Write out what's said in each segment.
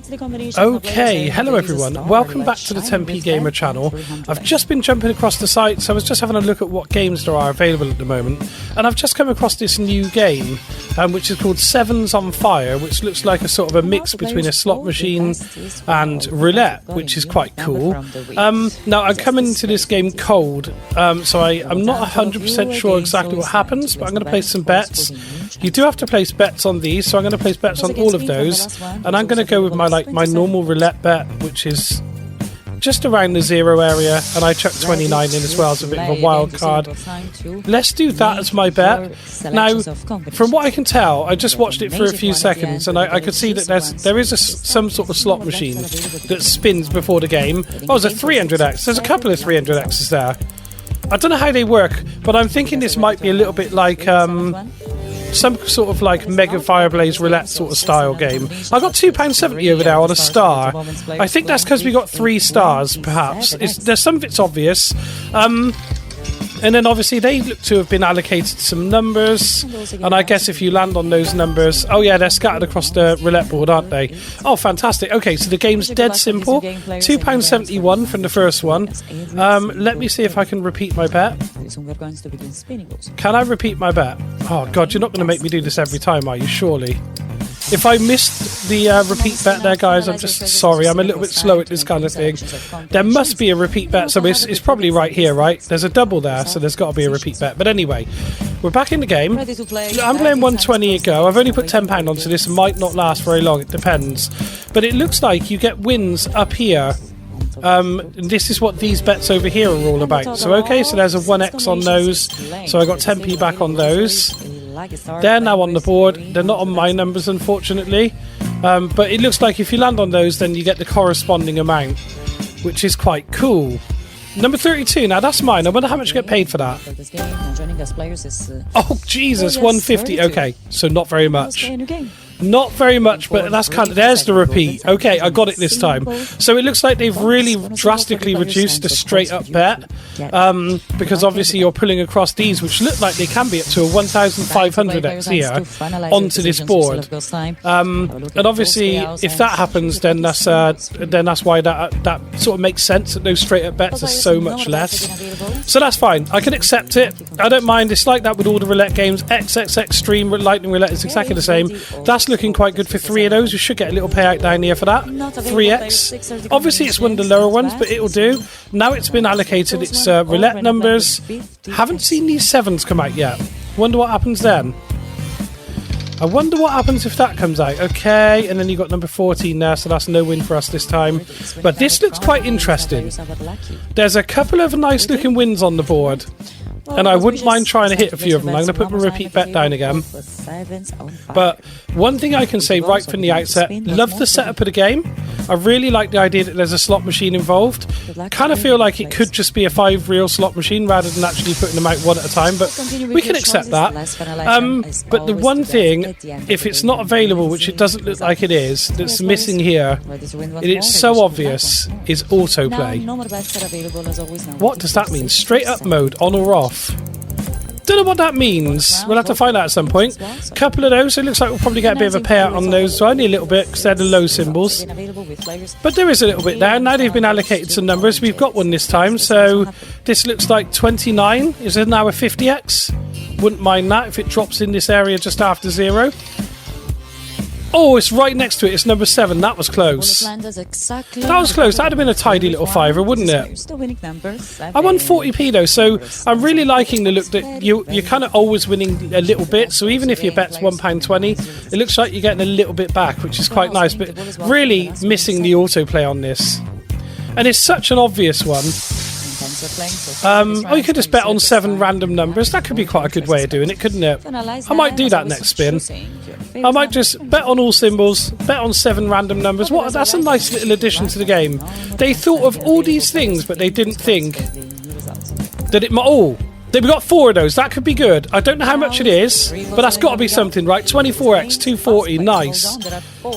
Okay, hello everyone, welcome back to the 10p Gamer channel. I've just been jumping across the site, so I was just having a look at what games there are available at the moment, and I've just come across this new game, which is called 7's on Fire, which looks like a sort of a mix between a slot machine and roulette, which is quite cool. Now, I'm coming into this game cold, so I'm not 100% sure exactly what happens, but I'm going to place some bets. You do have to place bets on these, so I'm going to place bets on all of those, and I'm going to go with my normal roulette bet, which is just around the 0 area, and I chucked 29 in as well as a bit of a wild card. Let's do that as my bet. Now, from what I can tell, I just watched it for a few seconds, and I could see that there is some sort of slot machine that spins before the game. Oh, there's a 300x. There's a couple of 300x's there. I don't know how they work, but I'm thinking this might be a little bit like some sort of like Mega Fireblaze Roulette sort of style game. I got £2.70 over there on a star. I think that's because we got 3 stars, perhaps. There's some of it's obvious. And then obviously they look to have been allocated some numbers, and I guess if you land on those numbers, oh yeah, they're scattered across the roulette board, aren't they? Oh, fantastic. Okay, so the game's dead simple. £2.71 from the first one. Let me see if I can repeat my bet. Can I repeat my bet? Oh god, you're not going to make me do this every time, are you? Surely. If I missed the repeat bet there, guys, I'm just sorry. I'm a little bit slow at this kind of thing. There must be a repeat bet, so it's probably right here, right? There's a double there, so there's got to be a repeat bet. But anyway, we're back in the game. I'm playing 120 a go. I've only put £10 onto this. It might not last very long. It depends. But it looks like you get wins up here. This is what these bets over here are all about. So, okay, so there's a 1x on those. So I got 10p back on those. They're now on the board. They're not on my numbers, unfortunately. But it looks like if you land on those, then you get the corresponding amount, which is quite cool. Number 32. Now, that's mine. I wonder how much I get paid for that. Oh, Jesus, 150. Okay, so not very much. Not very much, but that's kind of... There's the repeat. Okay, I got it this time. So it looks like they've really drastically reduced the straight-up bet, because obviously you're pulling across these, which look like they can be up to a 1,500x here onto this board. And obviously, if that happens, then that's why that sort of makes sense, that those straight-up bets are so much less. So that's fine. I can accept it. I don't mind. It's like that with all the roulette games. XXX Stream Lightning Roulette is exactly the same. That's looking quite good for 3 of those. We should get a little payout down here for that. 3x. Obviously it's one of the lower ones, but it'll do. Now it's been allocated its roulette numbers. Haven't seen these 7's come out yet. Wonder what happens then. I wonder what happens if that comes out. Okay, and then you got number 14 there, so that's no win for us this time. But this looks quite interesting. There's a couple of nice looking wins on the board, and I wouldn't mind trying to hit a few of them. I'm going to put my repeat bet down again. But one thing I can say right from the outset, love the setup of the game. I really like the idea that there's a slot machine involved. Kind of feel like it could just be a 5-reel slot machine rather than actually putting them out one at a time, but we can accept that. But the one thing, if it's not available, which it doesn't look like it is, that's missing here, and it's so obvious, is autoplay. What does that mean? Straight up mode, on or off? Don't know what that means. We'll have to find out at some point. Couple of those. It looks like we'll probably get a bit of a payout on those. So only a little bit because they're the low symbols. But there is a little bit there. Now they've been allocated some numbers. We've got one this time. So this looks like 29. Is there now a 50x? Wouldn't mind that if it drops in this area just after 0. Oh, it's right next to it. It's number 7. That was close. That was close. That would have been a tidy little fiver, wouldn't it? I won 40p though, so I'm really liking the look that you're kind of always winning a little bit. So even if your bet's £1.20, it looks like you're getting a little bit back, which is quite nice. But really missing the autoplay on this, and it's such an obvious one. You could just bet on 7 random numbers. That could be quite a good way of doing it, couldn't it? I might do that next spin. I might just bet on all symbols, bet on 7 random numbers. That's a nice little addition to the game. They thought of all these things, but they didn't think that it might... Oh, they've got 4 of those. That could be good. I don't know how much it is, but that's got to be something, right? 24x, 240, nice.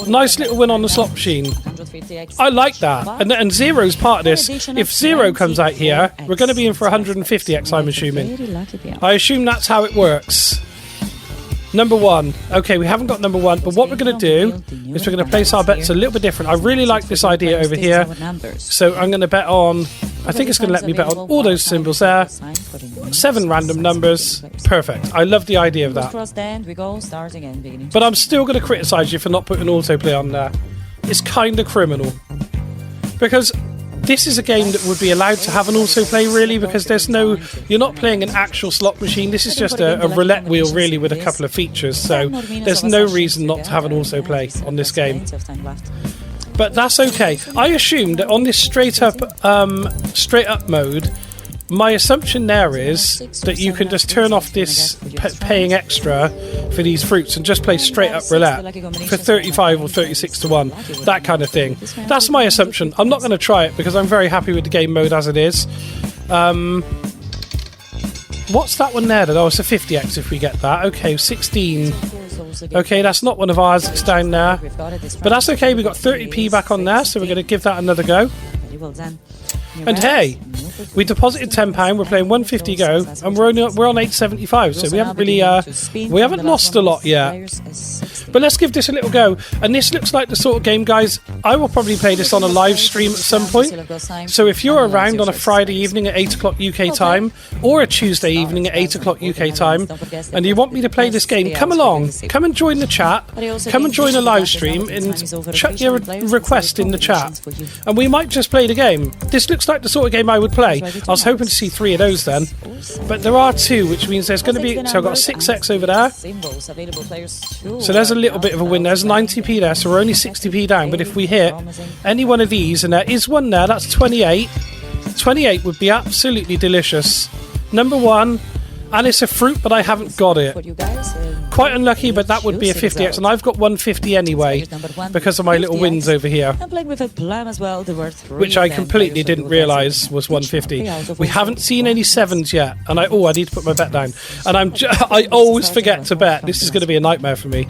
Nice little win on the slot machine. I like that. And 0's part of this. If 0 comes out here, we're going to be in for 150x, I'm assuming. I assume that's how it works. Number 1. Okay, we haven't got number 1, but what we're going to do is we're going to place our bets a little bit different. I really like this idea over here. So I'm going to bet on, I think it's going to let me bet on all those symbols there. 7 random numbers. Perfect. I love the idea of that. But I'm still going to criticise you for not putting autoplay on there. It's kind of criminal. Because this is a game that would be allowed to have an autoplay, really, because you're not playing an actual slot machine. This is just a roulette wheel, really, with a couple of features. So there's no reason not to have an autoplay on this game. But that's okay. I assumed that on this straight up mode, my assumption there is that you can just turn off this paying extra for these fruits and just play straight up roulette for 35 or 36 to 1, that kind of thing. That's my assumption. I'm not going to try it because I'm very happy with the game mode as it is. What's that one there? Oh, it's a 50x if we get that. Okay, 16. Okay, that's not one of ours. It's down there. But that's okay. We got 30p back on there, so we're going to give that another go. And hey, we deposited £10. We're playing 150 go, and we're on 875. So we haven't lost a lot yet. But let's give this a little go. And this looks like the sort of game, guys. I will probably play this on a live stream at some point. So if you're around on a Friday evening at 8 o'clock UK time, or a Tuesday evening at 8 o'clock UK time, and you want me to play this game, come along. Come and join the chat. Come and join a live stream and chuck your request in the chat. And we might just play the game. This looks like the sort of game I would play. I was hoping to see 3 of those then. But there are 2, which means there's going to be... So I've got a 6x over there. So there's a little bit of a win. There's 90p there, so we're only 60p down. But if we hit any one of these, and there is one there, that's 28. 28 would be absolutely delicious. Number 1, and it's a fruit, but I haven't got it. Quite unlucky, but that would be a 50x, and I've got 150 anyway because of my little wins over here, which I completely didn't realise was 150. We haven't seen any 7's yet, and I need to put my bet down, and I always forget to bet. This is going to be a nightmare for me.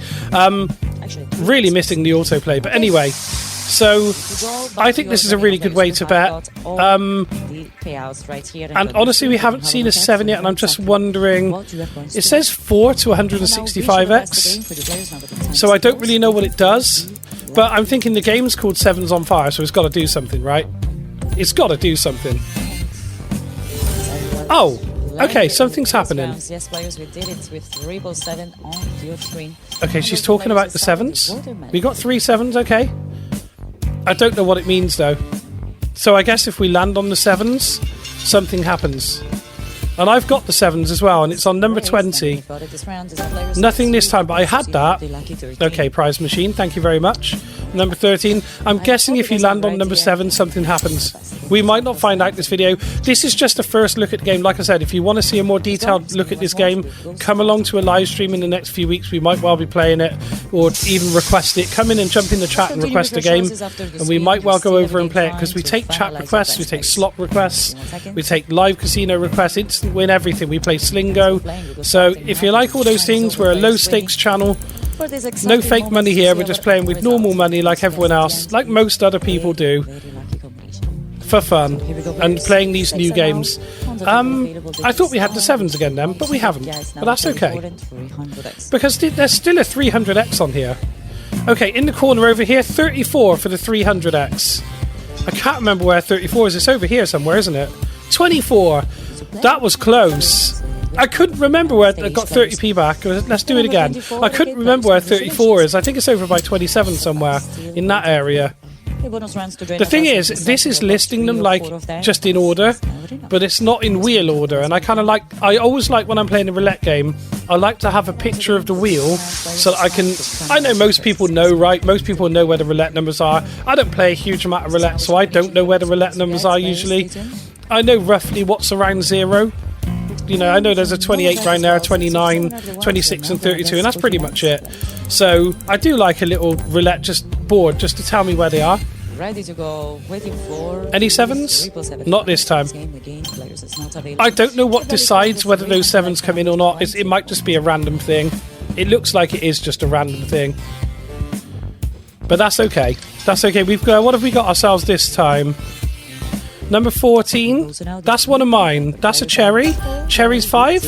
Really missing the autoplay, but anyway. So I think this is a really good way to bet. And honestly, we haven't seen a 7 yet, and I'm just wondering. It says 4 to 165x, so I don't really know what it does. But I'm thinking the game's called 7's on Fire, so it's got to do something, right? It's got to do something. Oh, okay, something's happening. Okay, she's talking about the 7's. We got 3 7's, okay. I don't know what it means though. So I guess if we land on the 7's, something happens. And I've got the 7's as well, and it's on number 20. Nothing this time, but I had that. Okay, prize machine, thank you very much. Number 13. I'm guessing if you land on number 7, something happens. We might not find out this video. This is just a first look at the game. Like I said, if you want to see a more detailed look at this game, come along to a live stream in the next few weeks. We might well be playing it, or even request it. Come in and jump in the chat and request a game, and we might well go over and play it, because we take chat requests, we take slot requests, we take live casino requests, instant win, everything. We play Slingo. So if you like all those things, we're a low stakes channel. No fake money here. We're just playing with normal money like everyone else, like most other people do, for fun, and playing these new games. I thought we had the 7's again then, but we haven't. But that's okay, because there's still a 300x on here. Okay, in the corner over here, 34 for the 300x. I can't remember where 34 is. It's over here somewhere, isn't it? 24. That was close. I couldn't remember where I got 30p back. Let's do it again. I couldn't remember where 34 is. I think it's over by 27 somewhere in that area. The thing is, this is listing them like just in order, but it's not in wheel order. And I always like when I'm playing a roulette game, I like to have a picture of the wheel so that I know most people know, right? Most people know where the roulette numbers are. I don't play a huge amount of roulette, so I don't know where the roulette numbers are usually. I know roughly what's around 0. You know, I know there's a 28 right there, 29, 26 and 32, and that's pretty much it. So I do like a little roulette board just to tell me where they are. Ready to go, waiting for any 7's? Not this time. I don't know what decides whether those 7's come in or not. It might just be a random thing. It looks like it is just a random thing. But that's okay. That's okay. What have we got ourselves this time? Number 14. That's one of mine. That's a cherry. Cherry's 5.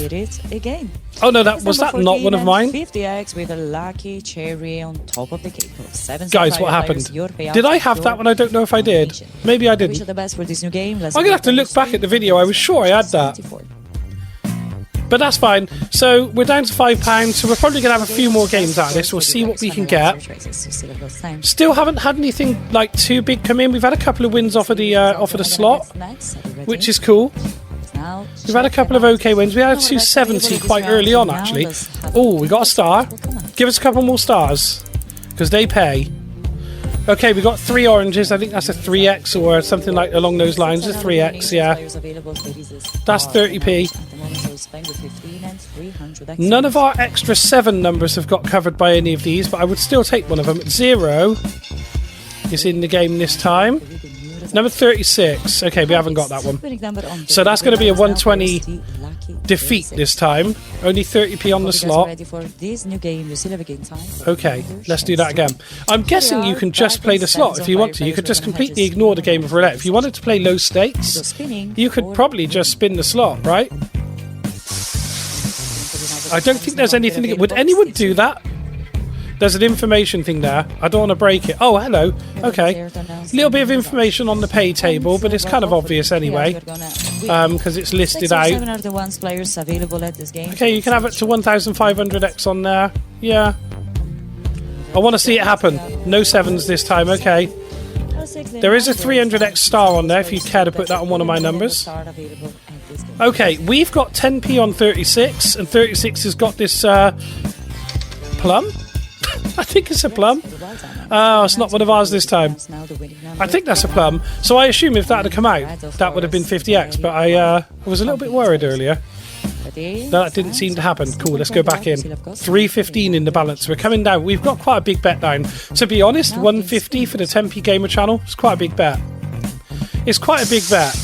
Oh no, was that not one of mine? 50x with a lucky cherry on top of the cake. Guys, what happened? Did I have that one? I don't know if I did. Maybe I didn't. I'm going to have to look back at the video. I was sure I had that. But that's fine. So we're down to £5, so we're probably going to have a few more games out of this. We'll see what we can get. Still haven't had anything like too big come in. We've had a couple of wins off of the slot, which is cool. We've had a couple of okay wins. We had a 270 quite early on, actually. Oh, we got a star. Give us a couple more stars, because they pay. Okay, we got 3 oranges. I think that's a 3x or something like along those lines. A 3x, yeah. That's 30p. None of our extra 7 numbers have got covered by any of these, but I would still take one of them. 0 is in the game this time. Number 36. Okay, we haven't got that one. So that's going to be a 120 defeat this time. Only 30p on the slot. Okay, let's do that again. I'm guessing you can just play the slot if you want to. You could just completely ignore the game of roulette. If you wanted to play low stakes, you could probably just spin the slot, right? I don't think there's anything... Would anyone do that? There's an information thing there. I don't want to break it. Oh, hello. Okay. A little bit of information on the pay table, but it's kind of obvious anyway, because it's listed out. Okay, you can have it to 1,500x on there. Yeah. I want to see it happen. No 7s this time. Okay. There is a 300x star on there if you care to put that on one of my numbers. Okay, we've got 10p on 36, and 36 has got this plum. I think it's a plum. Oh, it's not one of ours this time. I think that's a plum. So I assume if that had come out, that would have been 50x. But I was a little bit worried earlier. That didn't seem to happen. Cool, let's go back in. 315 in the balance. We're coming down. We've got quite a big bet down. To be honest, 150 for the 10p Gamer channel is quite a big bet. It's quite a big bet.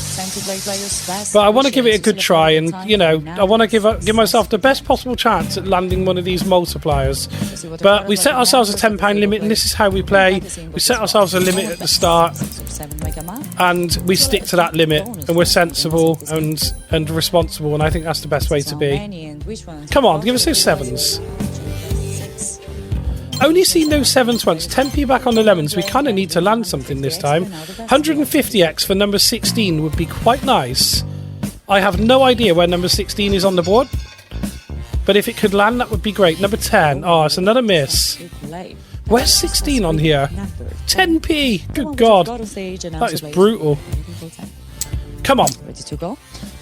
But I want to give it a good try, and you know, I want to give myself the best possible chance at landing one of these multipliers. But we set ourselves a £10 limit, and this is how we play. We set ourselves a limit at the start, and we stick to that limit, and we're sensible and responsible, and I think that's the best way to be. Come on, give us those 7s. Only seen those 7s once. 10p back on the lemons. We kind of need to land something this time. 150x for number 16 would be quite nice. I have no idea where number 16 is on the board, but if it could land, that would be great. Number 10. Oh, it's another miss. Where's 16 on here? 10p. Good God. That is brutal. Come on.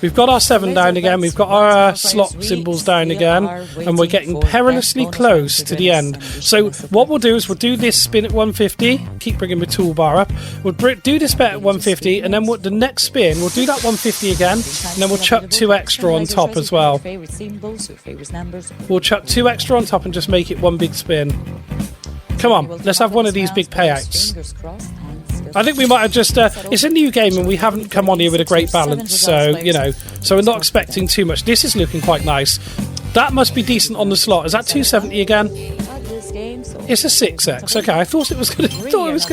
We've got our 7 down again. We've got our slot symbols down again. And we're getting perilously close to the end. So what we'll do is we'll do this spin at 150. Keep bringing my toolbar up. We'll do this bet at 150. And then the next spin, we'll do that 150 again. And then we'll chuck 2 extra on top as well. We'll chuck 2 extra on top and just make it one big spin. Come on, let's have one of these big payouts. I think we might have just... it's a new game and we haven't come on here with a great balance, so, you know, so we're not expecting too much. This is looking quite nice. That must be decent on the slot. Is that 270 again? It's a 6x. Okay, I thought it was going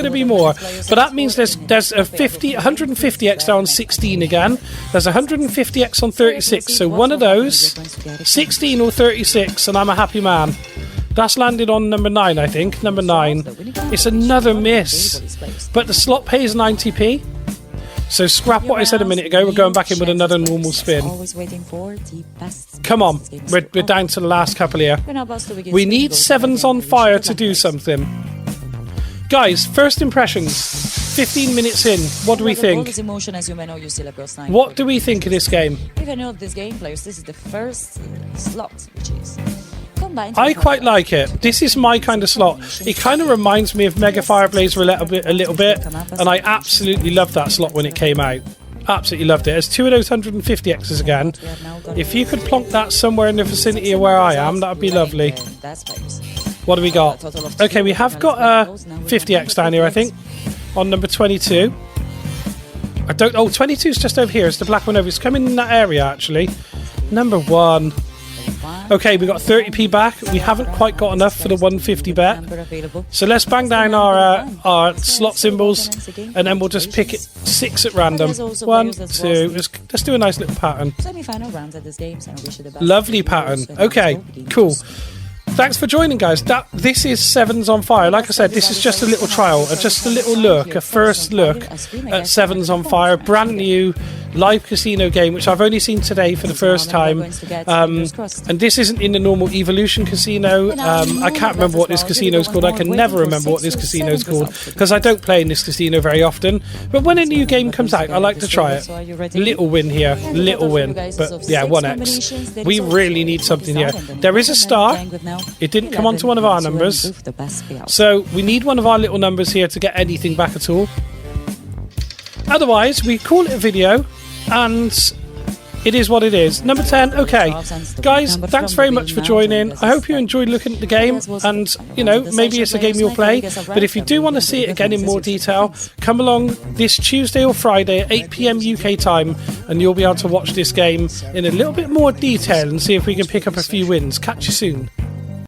to be more. But that means there's a 150x down on 16 again. There's 150x on 36. So one of those, 16 or 36, and I'm a happy man. That's landed on number 9, I think. Number 9. It's another miss. But the slot pays 90p. So scrap what I said a minute ago. We're going back in with another normal spin. Come on. We're down to the last couple here. We need 7s on fire to do something. Guys, first impressions. 15 minutes in. What do we think? What do we think of this game? If I know of this game, players, this is the first slot, which is... I quite like it. This is my kind of slot. It kind of reminds me of Mega Fireblaze Roulette a little bit, and I absolutely loved that slot when it came out. Absolutely loved it. There's 2 of those 150x's again. If you could plonk that somewhere in the vicinity of where I am, that would be lovely. What do we got? Okay, we have got a 50x down here, I think, on number 22. I don't... Oh, 22 is just over here. It's the black one over. It's coming in that area, actually. Number 1. Okay, we got 30p back. We haven't quite got enough for the 150 bet. So let's bang down our slot symbols, and then we'll just pick 6 at random. 1, 2. Let's do a nice little pattern. Lovely pattern. Okay, cool. Thanks for joining, guys. This is 7's on Fire. Like I said, this is just a little trial, just a little look, a first look at 7's on Fire, brand new live casino game, which I've only seen today for the first time. And this isn't in the normal Evolution casino. I can't remember what this casino is called. I can never remember what this casino is called because I don't play in this casino very often. But when a new game comes out, I like to try it. Little win here, little win. But yeah, 1x. We really need something here. There is a star. It didn't come onto one of our numbers. So we need one of our little numbers here to get anything back at all. Otherwise, we call it a video, and it is what it is. Number 10, okay. Guys, thanks very much for joining. I hope you enjoyed looking at the game, and, you know, maybe it's a game you'll play, but if you do want to see it again in more detail, come along this Tuesday or Friday at 8 PM UK time, and you'll be able to watch this game in a little bit more detail and see if we can pick up a few wins. Catch you soon.